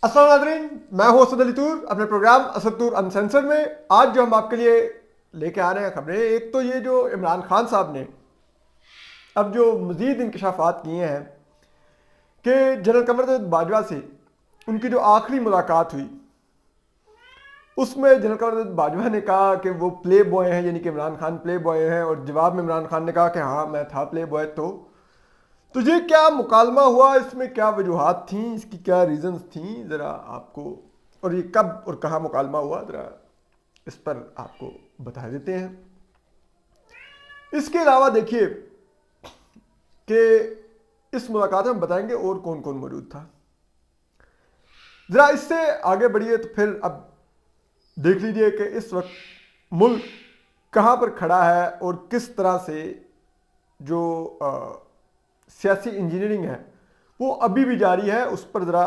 अस्सलाम नाज़रीन, मैं हूं असद अली तूर अपने प्रोग्राम असद तूर अनसेंसर्ड में। आज जो हम आपके लिए लेके आ रहे हैं खबरें, एक तो ये जो इमरान खान साहब ने अब जो मज़ीद इंकशाफात किए हैं कि जनरल कमर बाजवा से उनकी जो आखिरी मुलाकात हुई उसमें जनरल कमर बाजवा ने कहा कि वो प्ले बॉय हैं, यानी कि इमरान खान प्ले बॉय हैं, और जवाब में इमरान खान ने कहा कि हाँ मैं था प्ले बॉय। तो ये क्या मुकालमा हुआ, इसमें क्या वजूहात थी, इसकी क्या रीजंस थी, ज़रा आपको, और ये कब और कहाँ मुकालमा हुआ, ज़रा इस पर आपको बता देते हैं। इसके अलावा देखिए कि इस मुलाकात में बताएंगे और कौन कौन मौजूद था। ज़रा इससे आगे बढ़िए तो फिर अब देख लीजिए कि इस वक्त मुल्क कहाँ पर खड़ा है और किस तरह से जो सियासी इंजीनियरिंग है वो अभी भी जारी है। उस पर ज़रा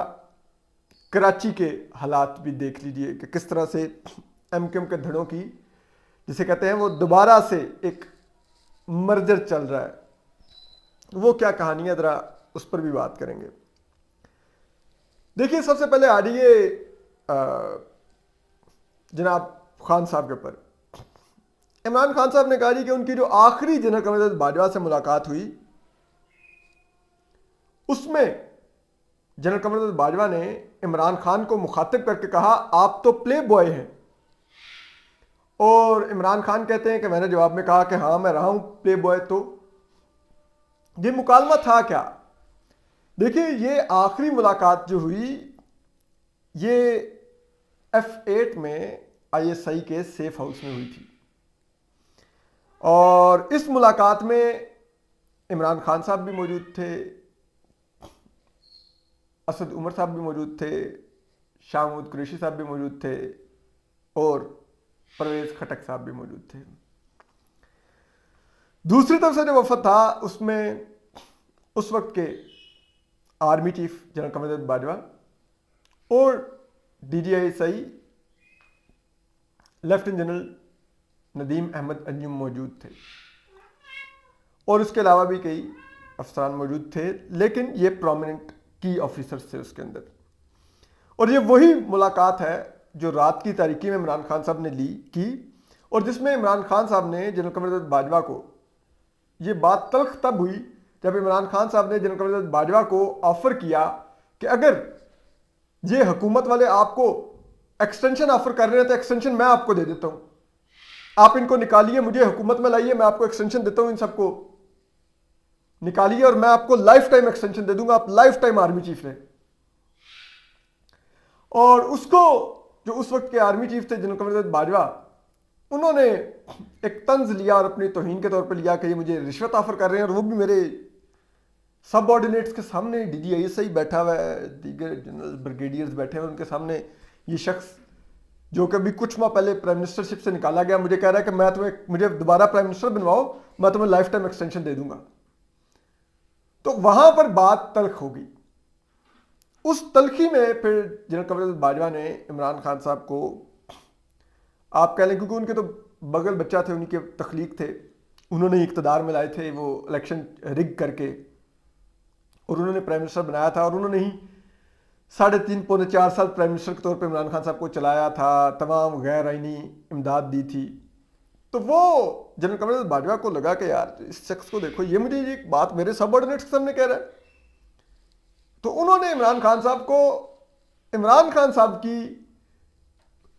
कराची के हालात भी देख लीजिए कि किस तरह से एमकेएम के धड़ों की, जिसे कहते हैं, वो दोबारा से एक मर्जर चल रहा है। वो क्या कहानी है, ज़रा उस पर भी बात करेंगे। देखिए सबसे पहले आ रही है जनाब खान साहब के ऊपर। इमरान खान साहब ने कहा जी कि उनकी जो आखिरी जनरल कमर बाजवा से मुलाकात हुई उसमें जनरल कमर बाजवा ने इमरान खान को मुखातिब करके कहा आप तो प्ले बॉय हैं, और इमरान खान कहते हैं कि मैंने जवाब में कहा कि हाँ मैं रहा हूं प्ले बॉय। तो ये मुकालमा था क्या? देखिए ये आखिरी मुलाकात जो हुई ये F8 में ISI के सेफ हाउस में हुई थी, और इस मुलाकात में इमरान खान साहब भी मौजूद थे, असद उमर साहब भी मौजूद थे, शाह महमूद कुरैशी साहब भी मौजूद थे, और परवेज खटक साहब भी मौजूद थे। दूसरी तरफ से जो वफद था उसमें उस वक्त के army chief general Qamar Bajwa और DGI lieutenant general Nadeem Ahmed Anjum मौजूद थे, और उसके अलावा भी कई अफसरान मौजूद थे, लेकिन ये प्रोमिनेंट की ऑफिसर्स थे उसके अंदर। और ये वही मुलाकात है जो रात की तारीकी में इमरान खान साहब ने ली की, और जिसमें इमरान खान साहब ने जनरल कमर बाजवा को, ये बात तल्ख तब हुई जब इमरान खान साहब ने जनरल कमर बाजवा को ऑफर किया कि अगर ये हुकूमत वाले आपको एक्सटेंशन ऑफर कर रहे हैं तो एक्सटेंशन मैं आपको दे देता हूं, आप इनको निकालिए, मुझे हुकूमत में लाइए, मैं आपको एक्सटेंशन देता हूं, इन सबको निकालिए और मैं आपको लाइफ टाइम एक्सटेंशन दे दूंगा, आप लाइफ टाइम आर्मी चीफ रहे। और उसको जो उस वक्त के आर्मी चीफ थे जनरल कमर बाजवा, उन्होंने एक तंज लिया और अपनी तौहीन के तौर पर लिया कि ये मुझे रिश्वत ऑफर कर रहे हैं, और वो भी मेरे सब ऑर्डिनेट्स के सामने। DGI बैठा हुआ है, दीगर जनरल ब्रिगेडियर्स बैठे हुए उनके सामने, ये शख्स जो कि अभी कुछ माह पहले प्राइम मिनिस्टरशिप से निकाला गया मुझे कह रहा है कि मैं तुम्हें, मुझे दोबारा प्राइम मिनिस्टर बनवाओ, मैं तुम्हें लाइफ टाइम एक्सटेंशन दे दूंगा। तो वहां पर बात तल्ख हो गई। उस तलखी में फिर जनरल कमर बाजवा ने इमरान खान साहब को, आप कह लें क्योंकि उनके तो बगल बच्चा थे, उनके तख्लीक थे, उन्होंने इक़्तिदार में लाए थे वो इलेक्शन रिग करके, और उन्होंने प्राइम मिनिस्टर बनाया था, और उन्होंने ही 3.5 पौने 4 साल प्राइम मिनिस्टर के तौर पे इमरान खान साहब को चलाया था, तमाम गैर आइनी इमदाद दी थी। तो वो जनरल कमर बाजवा को लगा कि यार इस शख्स को देखो, ये मुझे ये बात मेरे सबऑर्डिनेट्स के सामने कह रहा है। तो उन्होंने इमरान खान साहब को इमरान खान साहब की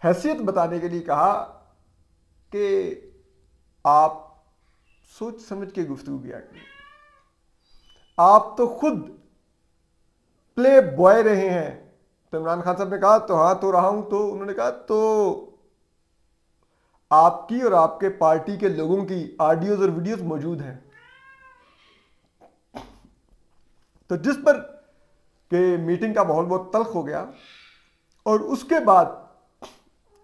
हैसियत बताने के लिए कहा कि आप सोच समझ के गुफ्तगू किया करिए, आप तो खुद प्ले बॉय रहे हैं। तो इमरान खान साहब ने कहा तो हाँ तो रहा हूं। तो उन्होंने कहा तो आपकी और आपके पार्टी के लोगों की ऑडियोज और वीडियोस मौजूद हैं। तो जिस पर के मीटिंग का माहौल बहुत तल्ख हो गया, और उसके बाद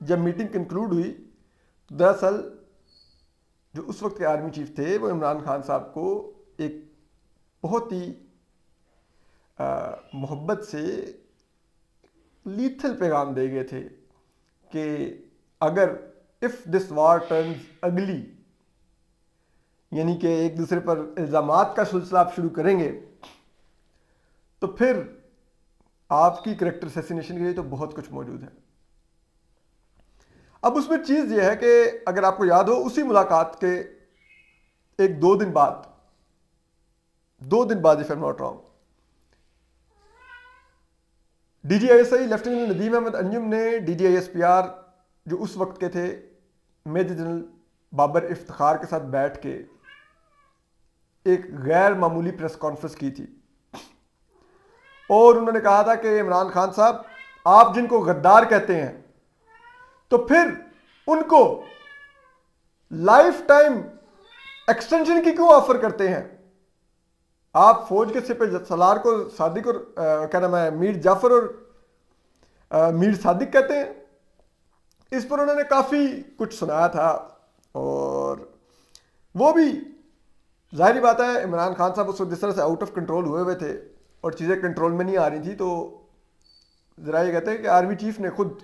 जब मीटिंग कंक्लूड हुई तो दरअसल जो उस वक्त के आर्मी चीफ थे वो इमरान खान साहब को एक बहुत ही मोहब्बत से लीथल पैगाम दे गए थे कि अगर इफ दिस वार टर्न्स अगली, यानी कि एक दूसरे पर इल्ज़ामात का सिलसिला आप शुरू करेंगे तो फिर आपकी करेक्टर असैसिनेशन के लिए तो बहुत कुछ मौजूद है। अब उसमें चीज़ ये है कि अगर आपको याद हो, उसी मुलाकात के एक 2 दिन बाद if I am not wrong, DGISI lieutenant Nadeem Ahmed Anjum ने DGISPR जो उस वक्त के थे मेजर जनरल बाबर इफ्तिखार के साथ बैठ के एक गैर मामूली प्रेस कॉन्फ्रेंस की थी और उन्होंने कहा था कि इमरान खान साहब, आप जिनको गद्दार कहते हैं तो फिर उनको लाइफ टाइम एक्सटेंशन की क्यों ऑफर करते हैं? आप फौज के सिपह सलार को सादिक और क्या नाम है, मीर जाफर और मीर सादिक कहते हैं। इस पर उन्होंने काफ़ी कुछ सुनाया था और वो भी जाहिर बात है इमरान खान साहब उस वक्त जिस तरह से आउट ऑफ कंट्रोल हुए थे और चीज़ें कंट्रोल में नहीं आ रही थी, तो ज़रा ये कहते हैं कि आर्मी चीफ ने खुद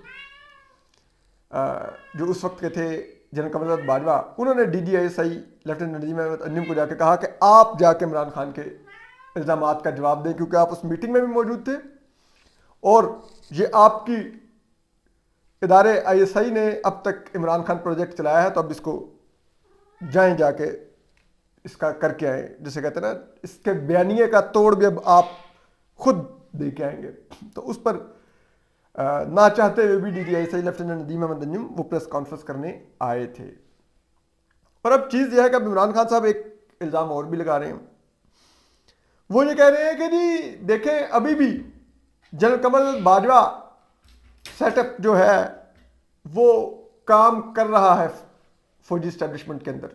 जो उस वक्त के थे जनरल कमरजाद बाजवा, उन्होंने DGISI लेफ्टिनेंट नदीम अहमद अंजुम को जाके कहा कि आप जाके इमरान खान के इल्ज़ामात का जवाब दें, क्योंकि आप उस मीटिंग में भी मौजूद थे और ये आपकी इदारे ISI ने अब तक इमरान खान प्रोजेक्ट चलाया है, तो अब इसको जाएं जाके इसका करके आए, जैसे कहते हैं ना, इसके बयानिए का तोड़ भी अब आप खुद दे के आएंगे। तो उस पर ना चाहते हुए भी DGISI लेफ्टिनेंट नदीम अहमद अंजुम वो प्रेस कॉन्फ्रेंस करने आए थे। और अब चीज़ यह है कि अब इमरान खान साहब एक इल्ज़ाम और भी लगा रहे हैं। वो ये कह रहे हैं कि जी देखें, अभी भी जनरल कमर बाजवा सेटअप जो है वो काम कर रहा है फौजी एस्टेब्लिशमेंट के अंदर।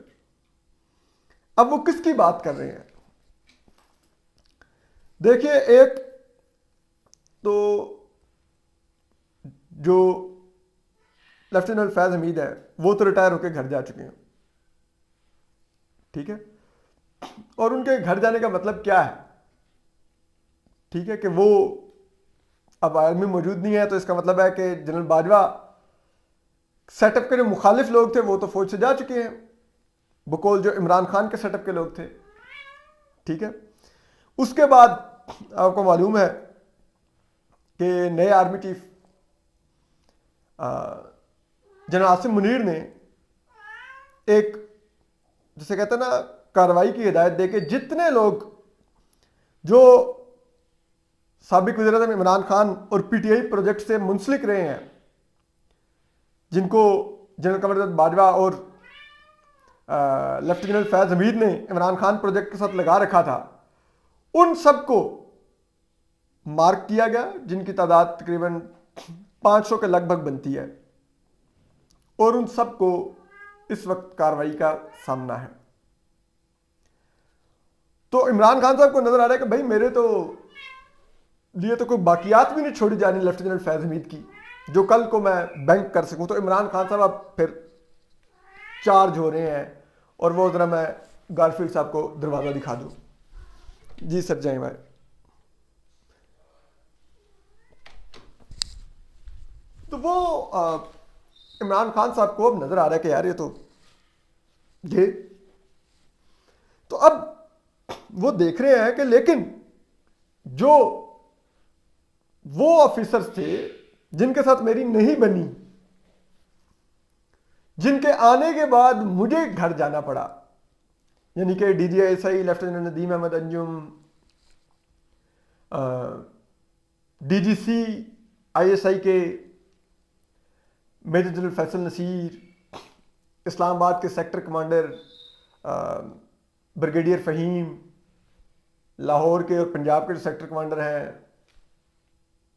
अब वो किसकी बात कर रहे हैं? देखिए, एक तो जो लेफ्टिनेंट फैज हमीद है वो तो रिटायर होकर घर जा चुके हैं, ठीक है, और उनके घर जाने का मतलब क्या है? ठीक है कि वो अब आर्मी मौजूद नहीं है, तो इसका मतलब है कि जनरल बाजवा सेटअप के जो मुखालिफ लोग थे वो तो फौज से जा चुके हैं, बकौल जो इमरान खान के सेटअप के लोग थे, ठीक है। उसके बाद आपको मालूम है कि नए army chief general Asim Munir ने एक, जिसे कहते हैं ना, कार्रवाई की हिदायत देके जितने लोग जो साबिक वज़ीर-ए-आज़म इमरान खान और PTI प्रोजेक्ट से मुंसलिक रहे हैं, जिनको जनरल कमरजाद बाजवा और लेफ्टिनेंट फैज हमीद ने इमरान खान प्रोजेक्ट के साथ लगा रखा था, उन सबको मार्क किया गया, जिनकी तादाद तकरीबन 500 के लगभग बनती है, और उन सबको इस वक्त कार्रवाई का सामना है। तो इमरान खान साहब को नजर आ रहा है कि भाई मेरे तो लिए तो कोई बाकियात भी नहीं छोड़ी जानी लेफ्टिनेंट फैज हमीद की, जो कल को मैं बैंक कर सकूं। तो इमरान खान साहब अब फिर चार्ज हो रहे हैं, और वो जरा मैं गारफील्ड साहब को दरवाजा दिखा दूं। जी सर, जाए भाई। तो वो इमरान खान साहब को अब नजर आ रहा है कि यार ये तो अब वो देख रहे हैं कि लेकिन जो वो ऑफिसर्स थे जिनके साथ मेरी नहीं बनी, जिनके आने के बाद मुझे घर जाना पड़ा, यानी कि DGISI lieutenant Nadeem Ahmed Anjum, DGC ISI के मेजर जनरल फैसल नसीर, इस्लामाबाद के sector commander brigadier Faheem, Lahore के और पंजाब के जो सेक्टर कमांडर हैं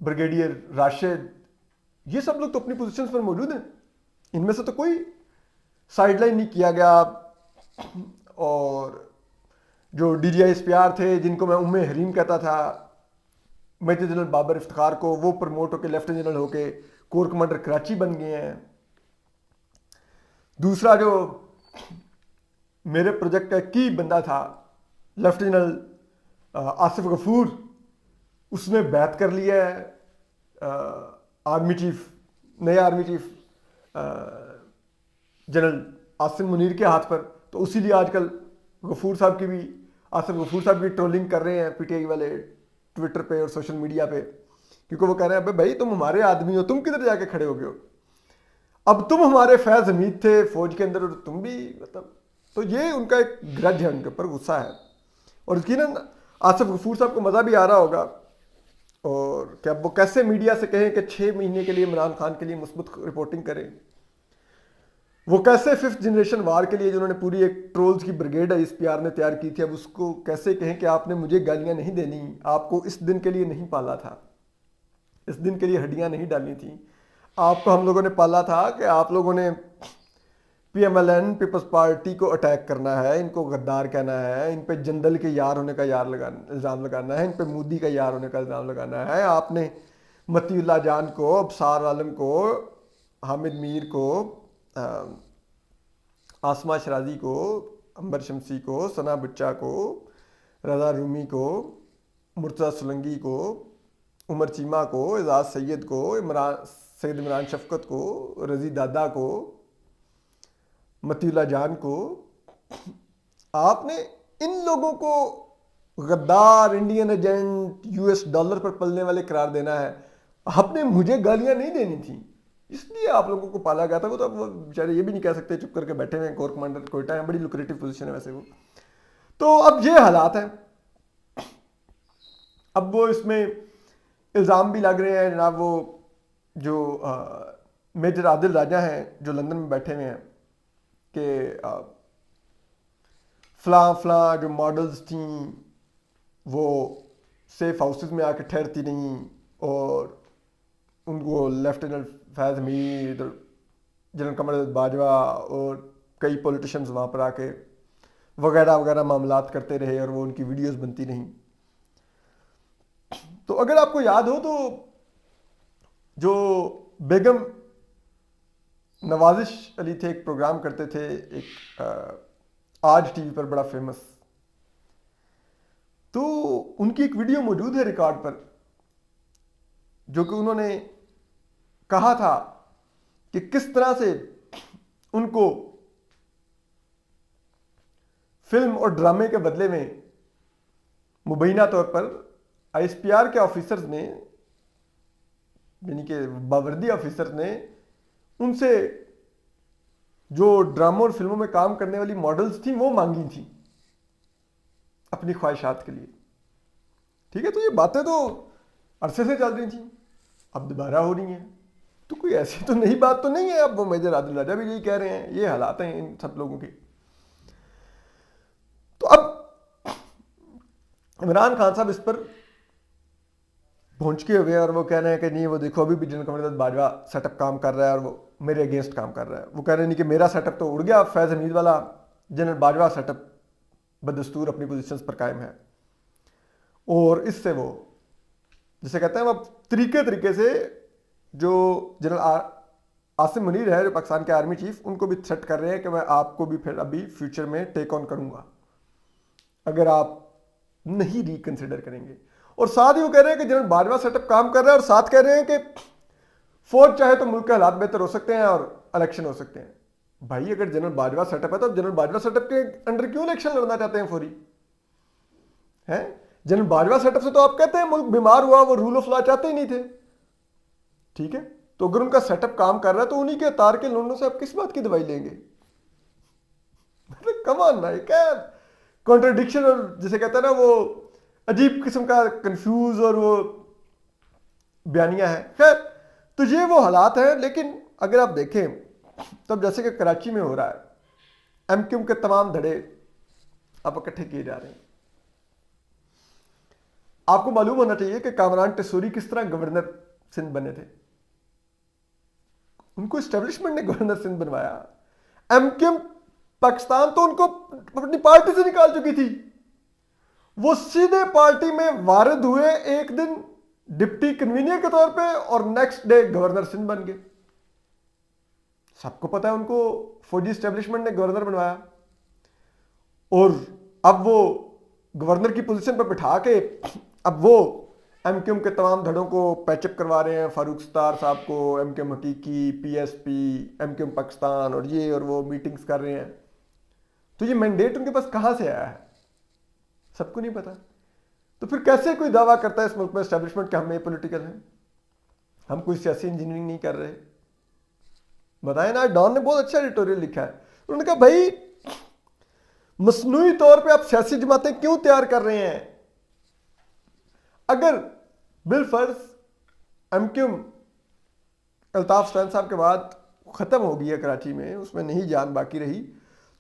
ब्रिगेडियर राशिद, ये सब लोग तो अपनी पोजीशंस पर मौजूद हैं। इनमें से तो कोई साइडलाइन नहीं किया गया। और जो DGISPR थे, जिनको मैं उम्मे हरीम कहता था, मेजर जनरल बाबर इफ्तिखार को, वो प्रमोट होकर लेफ्टिनेंट जनरल होके कोर कमांडर कराची बन गए हैं। दूसरा जो मेरे प्रोजेक्ट का की बंदा था लेफ्टिनेंट जनरल आसिफ गफूर, उसने बैत कर लिया है आर्मी चीफ, नए army chief general Asim Munir के हाथ पर। तो उसी लिए आजकल गफूर साहब की भी, आसिफ गफूर साहब की ट्रोलिंग कर रहे हैं PTI वाले ट्विटर पे और सोशल मीडिया पे क्योंकि वो कह रहे हैं अबे भाई तुम हमारे आदमी हो, तुम किधर जाके खड़े हो गए हो, अब तुम हमारे फैज हमीद थे फौज के अंदर और तुम भी मतलब। तो ये उनका एक ग्रज है, उनके ऊपर गुस्सा है। और यकीनन आसिफ गफूर साहब को मज़ा भी आ रहा होगा, और क्या वो कैसे मीडिया से कहें कि 6 महीने के लिए इमरान खान के लिए मुस्बत रिपोर्टिंग करें, वो कैसे 5th जनरेशन वार के लिए जिन्होंने पूरी एक ट्रोल्स की ब्रिगेड है इस पीआर ने तैयार की थी, अब उसको कैसे कहें कि आपने मुझे गालियां नहीं देनी, आपको इस दिन के लिए नहीं पाला था, इस दिन के लिए हड्डियां नहीं डालनी थी, आपको हम लोगों ने पाला था कि आप लोगों ने पीएमएलएन पीपल्स पार्टी को अटैक करना है, इनको गद्दार कहना है, इन पे जंदल के यार होने का इल्ज़ाम लगाना है, इन पे मोदी का यार होने का इल्ज़ाम लगाना है। आपने मतीउल्लाह जान को, अबसार आलम को, हामिद मीर को, आसमा शराजी को, अंबर शमसी को, सना बुच्चा को, रजा रूमी को, मुर्तज़ा सुलंगी को, उमर चीमा को, एजाज सैयद को, सैयद इमरान शफकत को, रजी दादा को, मतीउल्लाह जान को, आपने इन लोगों को गद्दार, इंडियन एजेंट, यूएस डॉलर पर पलने वाले करार देना है। आपने मुझे गालियां नहीं देनी थी, इसलिए आप लोगों को पाला गया था। वो तो अब बेचारे ये भी नहीं कह सकते, चुप करके बैठे हुए हैं कोर कमांडर कोयटा है, बड़ी लुक्रेटिव पोजीशन है वैसे वो। तो अब ये हालात हैं। अब वो इसमें इल्ज़ाम भी लग रहे हैं जनाब, वो जो मेजर आदिल राजा हैं जो लंदन में बैठे हुए हैं कि फलां जो मॉडल्स थी वो सेफ हाउसेस में आके ठहरती नहीं, और उनको लेफ्टिनेंट फैज़ हमीद, जनरल कमर बाजवा और कई पॉलिटिशियंस वहाँ पर आके वगैरह वगैरह मामलात करते रहे, और वो उनकी वीडियोस बनती नहीं। तो अगर आपको याद हो तो जो बेगम नवाजिश अली थे, एक प्रोग्राम करते थे एक आज टीवी पर बड़ा फेमस, तो उनकी एक वीडियो मौजूद है रिकॉर्ड पर, जो कि उन्होंने कहा था कि किस तरह से उनको फिल्म और ड्रामे के बदले में मुबैना तौर पर आईएसपीआर के ऑफिसर्स ने, यानी कि बावर्दी ऑफिसर्स ने, उनसे जो ड्रामों और फिल्मों में काम करने वाली मॉडल्स थी वो मांगी थी अपनी ख्वाहिशात के लिए। ठीक है, तो ये बातें तो अरसे से चल रही थी, अब दोबारा हो रही हैं। तो कोई ऐसी तो नई बात तो नहीं है, अब वो मेजर आदिल राजा भी यही कह रहे हैं, ये हालात हैं इन सब लोगों के। तो अब इमरान खान साहब इस पर पहुंच के हुए और वो कह रहे हैं कि नहीं वो देखो अभी भी जनरल कमर बाजवा सेटअप काम कर रहा है और वो मेरे अगेंस्ट काम कर रहा है। वो कह रहे हैं नहीं कि मेरा सेटअप तो उड़ गया, फैज़ हमीद वाला जनरल बाजवा सेटअप बदस्तूर अपनी पोजीशंस पर कायम है। और इससे वो जिसे कहते हैं वो तरीके से जो जनरल आसिम मुनीर है, जो पाकिस्तान के आर्मी चीफ, उनको भी थ्रेट कर रहे हैं कि मैं आपको भी फिर अभी फ्यूचर में टेक ऑन करूंगा अगर आप नहीं रिकंसिडर करेंगे। और साथ ही वो कह रहे हैं कि जनरल बाजवा सेटअप काम कर रहा है, और साथ कह रहे हैं कि फौज चाहे तो मुल्क के हालात बेहतर हो सकते हैं और इलेक्शन हो सकते हैं। भाई अगर जनरल बाजवा सेटअप है तो जनरल बाजवा सेटअप के अंडर क्यों इलेक्शन लड़ना चाहते हैं फौरी है? जनरल बाजवा सेटअप से तो आप कहते हैं मुल्क बीमार हुआ, वो रूल ऑफ लॉ चाहते ही नहीं थे। ठीक है, तो अगर उनका सेटअप काम कर रहा है तो उन्हीं के तार के लोगों से आप किस बात की दवाई लेंगे? मतलब कम ऑन भाई, क्या कॉन्ट्रडिक्शन, और जिसे कहते हैं ना वो अजीब किस्म का कंफ्यूज और वो बयानियां हैं। खैर, तो ये वो हालात हैं। लेकिन अगर आप देखें तब जैसे कि कराची में हो रहा है, एमक्यूएम के तमाम धड़े अब इकट्ठे किए जा रहे हैं। आपको मालूम होना चाहिए कि कामरान टेसूरी किस तरह गवर्नर सिंध बने थे। उनको एस्टेब्लिशमेंट ने गवर्नर सिंध बनवाया। एमक्यूएम पाकिस्तान तो उनको अपनी पार्टी से निकाल चुकी थी, वो सीधे पार्टी में वारिद हुए एक दिन डिप्टी कन्वीनर के तौर पे और नेक्स्ट डे गवर्नर सिंध बन गए। सबको पता है उनको फौजी एस्टेब्लिशमेंट ने गवर्नर बनवाया, और अब वो गवर्नर की पोजीशन पर बिठा के अब वो एमक्यूएम के तमाम धड़ों को पैचअप करवा रहे हैं। फारूक सत्तार साहब को एमक्यूएम हकीकी, पीएसपी, एमक्यूएम पाकिस्तान और ये और वो मीटिंग्स कर रहे हैं। तो ये मैंडेट उनके पास कहां से आया है सबको नहीं पता। तो फिर कैसे कोई दावा करता है इस मुल्क में एस्टेब्लिशमेंट कि हम ये पॉलिटिकल हैं? हम कोई सियासी इंजीनियरिंग नहीं कर रहे। बताए ना, डॉन ने बहुत अच्छा एडिटोरियल लिखा है। उन्होंने कहा भाई मसनूई तौर पे आप सियासी जमातें क्यों तैयार कर रहे हैं? अगर बिलफर्ज एमक्यूम अल्ताफ हुसैन साहब के बाद खत्म हो गई है कराची में, उसमें नहीं जान बाकी रही,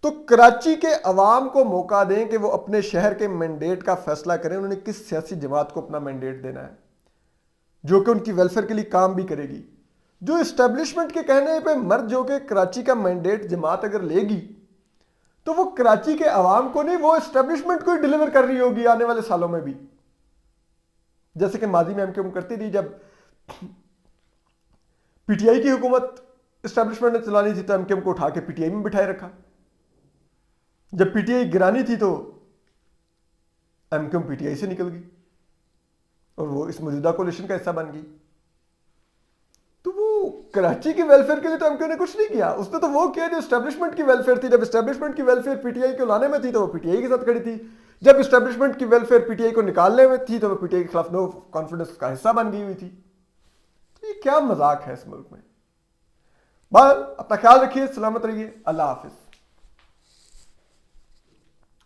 तो कराची के अवाम को मौका दें कि वो अपने शहर के मैंडेट का फैसला करें। उन्होंने किस सियासी जमात को अपना मैंडेट देना है जो कि उनकी वेलफेयर के लिए काम भी करेगी। जो इस्टेब्लिशमेंट के कहने पे मर्ज होकर कराची का मैंडेट जमात अगर लेगी तो वो कराची के अवाम को नहीं, वो इस्टेब्लिशमेंट को ही डिलीवर कर रही होगी आने वाले सालों में भी। जैसे कि माजी में एमक्यूएम करती थी, जब पीटीआई की हुकूमत इस्टेब्लिशमेंट ने चलानी थी तो एमक्यूएम को उठा के पीटीआई में बिठाए रखा। जब पीटीआई गिरानी थी तो एमक्यूएम पीटीआई से निकल गई और वो इस मौजूदा कोलिशन का हिस्सा बन गई। तो वो कराची की वेलफेयर के लिए तो एमक्यूएम ने कुछ नहीं किया, उसने तो वो किया जो इस्टेब्लिशमेंट की वेलफेयर थी। जब इस्टेब्लिशमेंट की वेलफेयर पीटीआई को लाने में थी तो वो पीटीआई के साथ खड़ी थी, जब इस्टेब्लिशमेंट की वेलफेयर पीटीआई को निकालने में थी तो वो पीटीआई के खिलाफ नो कॉन्फिडेंस का हिस्सा बन गई हुई थी। तो ये क्या मजाक है इस मुल्क में। बहरहाल अपना ख्याल रखिए, सलामत रहिए, अल्लाह हाफिज।